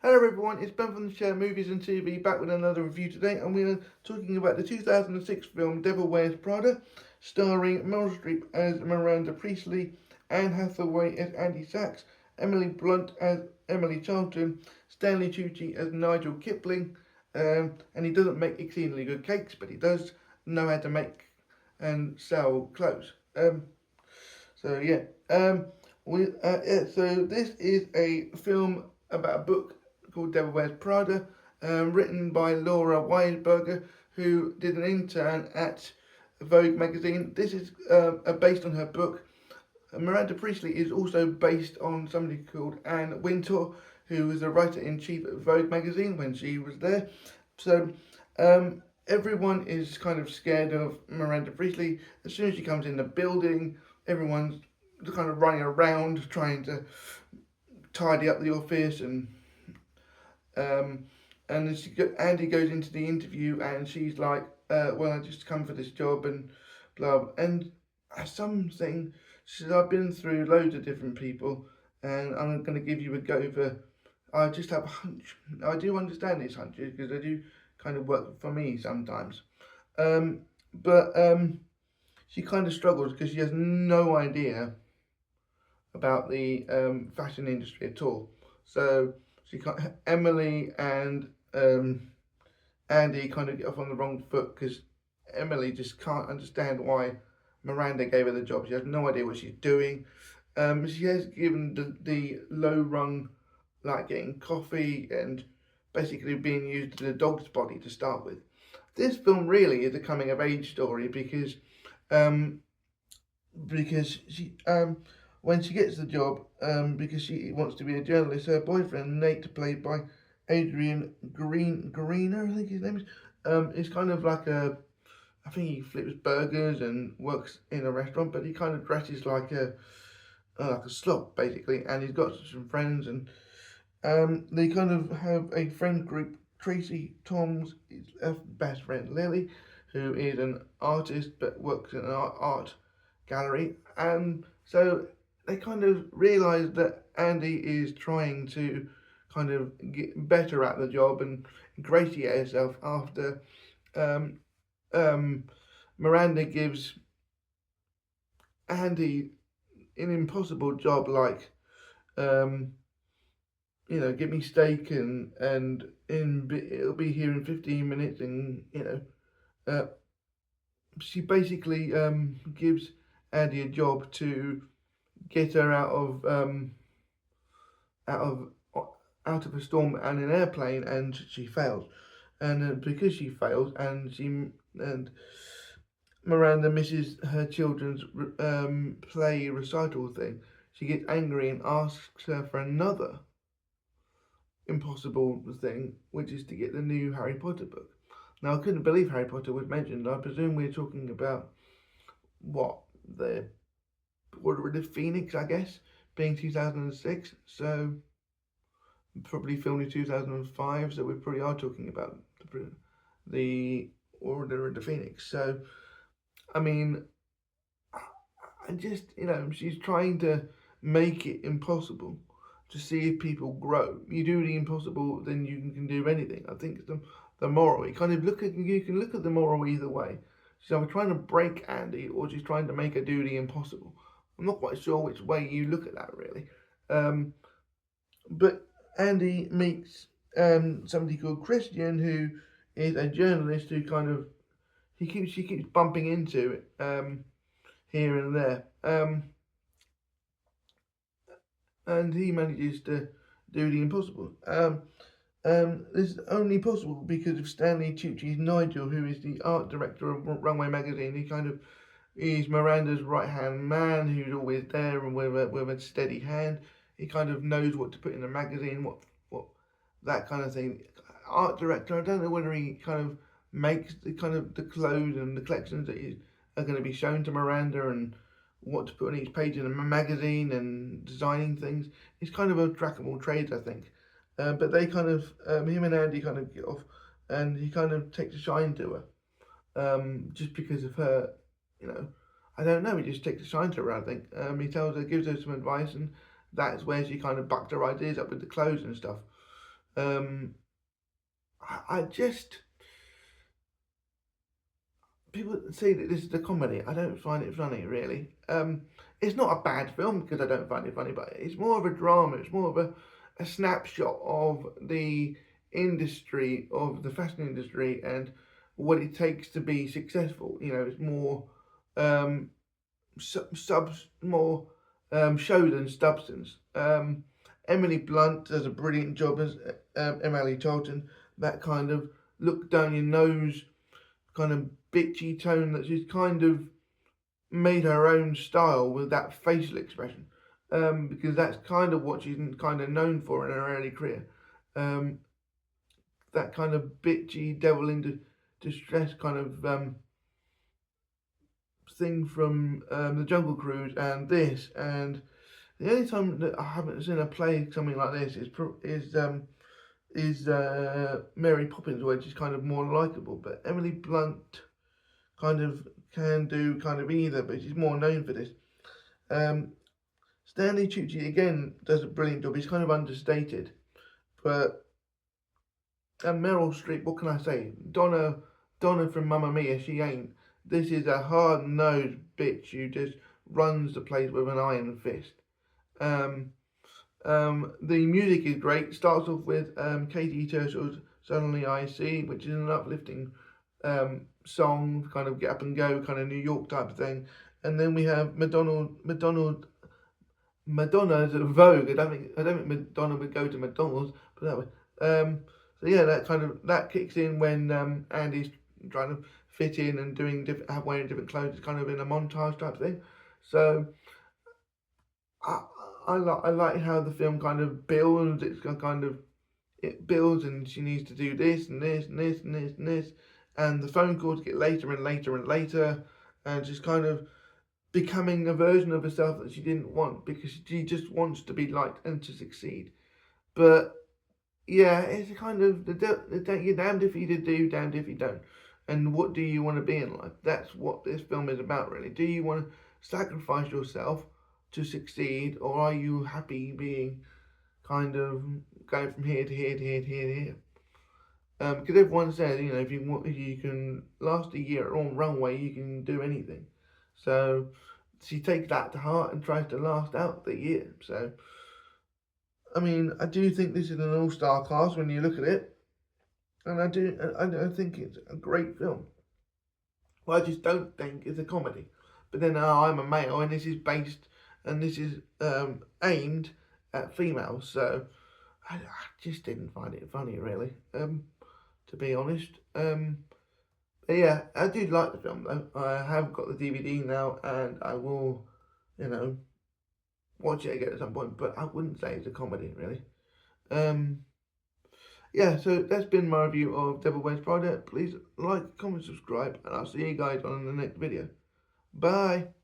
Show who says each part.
Speaker 1: Hello everyone, it's Ben from the Share Movies and TV back with another review today, and we are talking about the 2006 film Devil Wears Prada, starring Meryl Streep as Miranda Priestley, Anne Hathaway as Andy Sachs, Emily Blunt as Emily Charlton, Stanley Tucci as Nigel Kipling, and he doesn't make exceedingly good cakes, but he does know how to make and sell clothes. So yeah, so this is a film about a book called Devil Wears Prada, written by Laura Weisberger, who did an intern at Vogue magazine. This is based on her book. Miranda Priestley is also based on somebody called Anne Wintour, who was a writer-in-chief at Vogue magazine when she was there. So everyone is kind of scared of Miranda Priestley. As soon as she comes in the building, everyone's kind of running around trying to tidy up the office, and Andy goes into the interview and she's like, well, I just come for this job and blah. And something, she says, I've been through loads of different people and I'm going to give you a go for, I just have a hunch. I do understand these hunches because they do kind of work for me sometimes. But she kind of struggles because she has no idea about the fashion industry at all. So Emily and Andy kind of get off on the wrong foot because Emily just can't understand why Miranda gave her the job. She has no idea what she's doing. She has given the low rung, like getting coffee and basically being used as a dog's body to start with. This film really is a coming of age story because she when she gets the job, because she wants to be a journalist, her boyfriend Nate, played by Adrian Greener, I think his name is kind of like I think he flips burgers and works in a restaurant, but he kind of dresses like a slob basically, and he's got some friends, and they kind of have a friend group. Tracy Tom's best friend Lily, who is an artist but works in an art gallery, and so they kind of realise that Andy is trying to kind of get better at the job and ingratiate herself after Miranda gives Andy an impossible job, like get me steak and it'll be here in 15 minutes, and she basically gives Andy a job to get her out of a storm and an airplane, and she fails. And because she fails, and Miranda misses her children's play recital thing, she gets angry and asks her for another impossible thing, which is to get the new Harry Potter book. Now, I couldn't believe Harry Potter was mentioned. I presume we're talking about the Order of the Phoenix, I guess, being 2006. So probably filmed in 2005. So we probably are talking about the Order of the Phoenix. So I mean, I just she's trying to make it impossible to see if people grow. You do the impossible, then you can do anything. I think the moral. You can look at the moral either way. She's either trying to break Andy, or she's trying to make her do the impossible. I'm not quite sure which way you look at that really. But Andy meets somebody called Christian, who is a journalist who kind of she keeps bumping into it here and there. And he manages to do the impossible. This is only possible because of Stanley Tucci's Nigel, who is the art director of Runway magazine. He kind of is Miranda's right-hand man, who's always there and with a steady hand. He kind of knows what to put in the magazine, what that kind of thing. Art director, I don't know whether he kind of makes the clothes and the collections that are going to be shown to Miranda, and what to put on each page in a magazine, and designing things. He's kind of a jack of all trades, I think. But they kind of, him and Andy kind of get off, and he kind of takes a shine to her, just because of her, I don't know, he just takes a shine to her, I think. He tells her, gives her some advice, and that's where she kind of backed her ideas up with the clothes and stuff. I just, people say that this is a comedy. I don't find it funny, really. It's not a bad film because I don't find it funny, but it's more of a drama. It's more of a snapshot of the industry, of the fashion industry, and what it takes to be successful. You know, it's more um, more show than substance. Emily Blunt does a brilliant job as Emily Charlton. That kind of look down your nose, kind of bitchy tone that she's kind of made her own style with that facial expression. Because that's kind of what she's kind of known for in her early career. Um, that kind of bitchy, devil in distress kind of thing from the Jungle Cruise and this. And the only time that I haven't seen her play something like this is Mary Poppins, where she's kind of more likable. But Emily Blunt kind of can do kind of either, but she's more known for this. Stanley Tucci again does a brilliant job. He's kind of understated, but and Meryl Streep, what can I say? Donna from Mamma Mia, she ain't. This is a hard nosed bitch who just runs the place with an iron fist. Um, the music is great. Starts off with Katie Turtle's "Suddenly I See," which is an uplifting song, kind of get up and go, kind of New York type of thing. And then we have Madonna's Vogue. I don't think Madonna would go to McDonald's, but that way. So yeah, that kicks in when Andy's trying to fit in and wearing different clothes. It's kind of in a montage type thing. So I like how the film kind of builds. It builds, and she needs to do this and this and this and this and this, and the phone calls get later and later and later, and she's kind of becoming a version of herself that she didn't want because she just wants to be liked and to succeed. But yeah, it's a kind of you're damned if you do, damned if you don't. And what do you want to be in life? That's what this film is about, really. Do you want to sacrifice yourself to succeed, or are you happy being kind of going from here to here to here to here to here? Because everyone says, you know, if you can last a year on runway, you can do anything. So she takes that to heart and tries to last out the year. So, I mean, I do think this is an all-star cast when you look at it, and I think it's a great film. Well, I just don't think it's a comedy. But then I'm a male, and this is aimed at females, so I just didn't find it funny, really. To be honest. But yeah, I do like the film though. I have got the DVD now, and I will, you know, watch it again at some point. But I wouldn't say it's a comedy, really. Yeah, so that's been my review of Devil Wears Prada. Please like, comment, subscribe, and I'll see you guys on the next video. Bye.